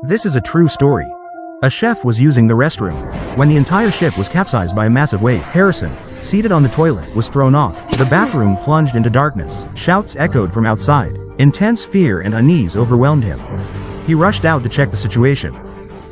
This is a true story. A chef was using the restroom when the entire ship was capsized by a massive wave. Harrison, seated on the toilet, was thrown off. The bathroom plunged into darkness. Shouts echoed from outside. Intense fear and unease overwhelmed him. He rushed out to check the situation.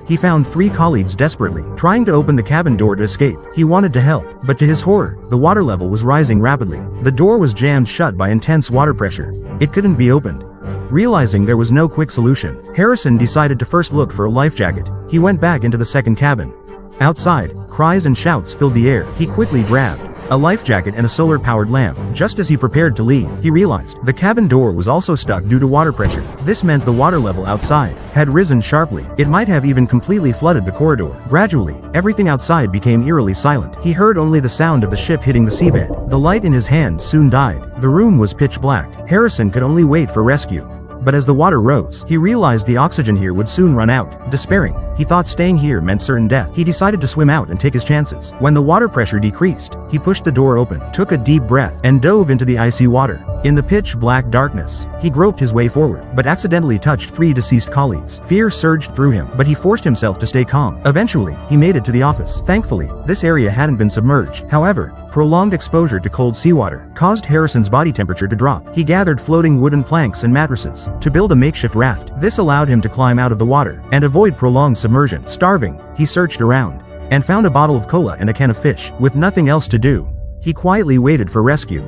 He found 3 colleagues desperately trying to open the cabin door to escape. He wanted to help, but to his horror, the water level was rising rapidly. The door was jammed shut by intense water pressure. It couldn't be opened. Realizing there was no quick solution, Harrison decided to first look for a life jacket. He went back into the second cabin. Outside, cries and shouts filled the air. He quickly grabbed a life jacket and a solar-powered lamp. Just as he prepared to leave, he realized the cabin door was also stuck due to water pressure. This meant the water level outside had risen sharply. It might have even completely flooded the corridor. Gradually, everything outside became eerily silent. He heard only the sound of the ship hitting the seabed. The light in his hand soon died. The room was pitch black. Harrison could only wait for rescue. But as the water rose, he realized the oxygen here would soon run out. Despairing, he thought staying here meant certain death. He decided to swim out and take his chances. When the water pressure decreased, he pushed the door open, took a deep breath, and dove into the icy water. In the pitch-black darkness, he groped his way forward, but accidentally touched 3 deceased colleagues. Fear surged through him, but he forced himself to stay calm. Eventually, he made it to the office. Thankfully, this area hadn't been submerged. However, prolonged exposure to cold seawater caused Harrison's body temperature to drop. He gathered floating wooden planks and mattresses to build a makeshift raft. This allowed him to climb out of the water and avoid prolonged submersion. Starving, he searched around and found a bottle of cola and a can of fish. With nothing else to do, he quietly waited for rescue.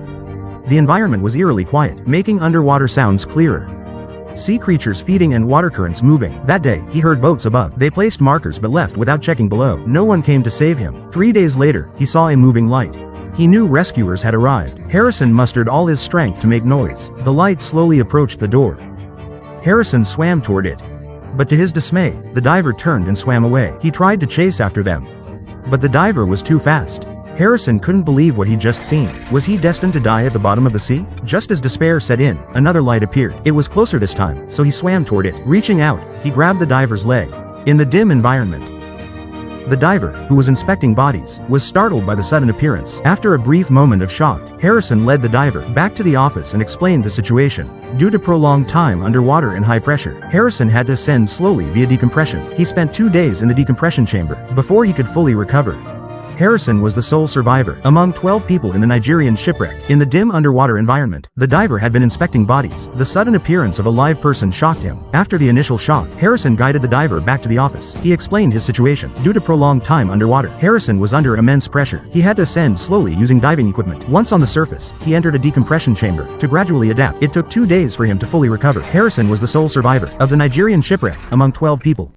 The environment was eerily quiet, making underwater sounds clearer. Sea creatures feeding and water currents moving. That day, he heard boats above. They placed markers but left without checking below. No one came to save him. 3 days later, he saw a moving light. He knew rescuers had arrived. Harrison mustered all his strength to make noise. The light slowly approached the door. Harrison swam toward it. But to his dismay, the diver turned and swam away. He tried to chase after them, but the diver was too fast. Harrison couldn't believe what he'd just seen. Was he destined to die at the bottom of the sea? Just as despair set in, another light appeared. It was closer this time, so he swam toward it. Reaching out, he grabbed the diver's leg. In the dim environment, the diver, who was inspecting bodies, was startled by the sudden appearance. After a brief moment of shock, Harrison led the diver back to the office and explained the situation. Due to prolonged time underwater and high pressure, Harrison had to ascend slowly via decompression. He spent 2 days in the decompression chamber before he could fully recover. Harrison was the sole survivor among 12 people in the Nigerian shipwreck. In the dim underwater environment, the diver had been inspecting bodies. The sudden appearance of a live person shocked him. After the initial shock, Harrison guided the diver back to the office. He explained his situation. Due to prolonged time underwater, Harrison was under immense pressure. He had to ascend slowly using diving equipment. Once on the surface, he entered a decompression chamber to gradually adapt. It took 2 days for him to fully recover. Harrison was the sole survivor of the Nigerian shipwreck among 12 people.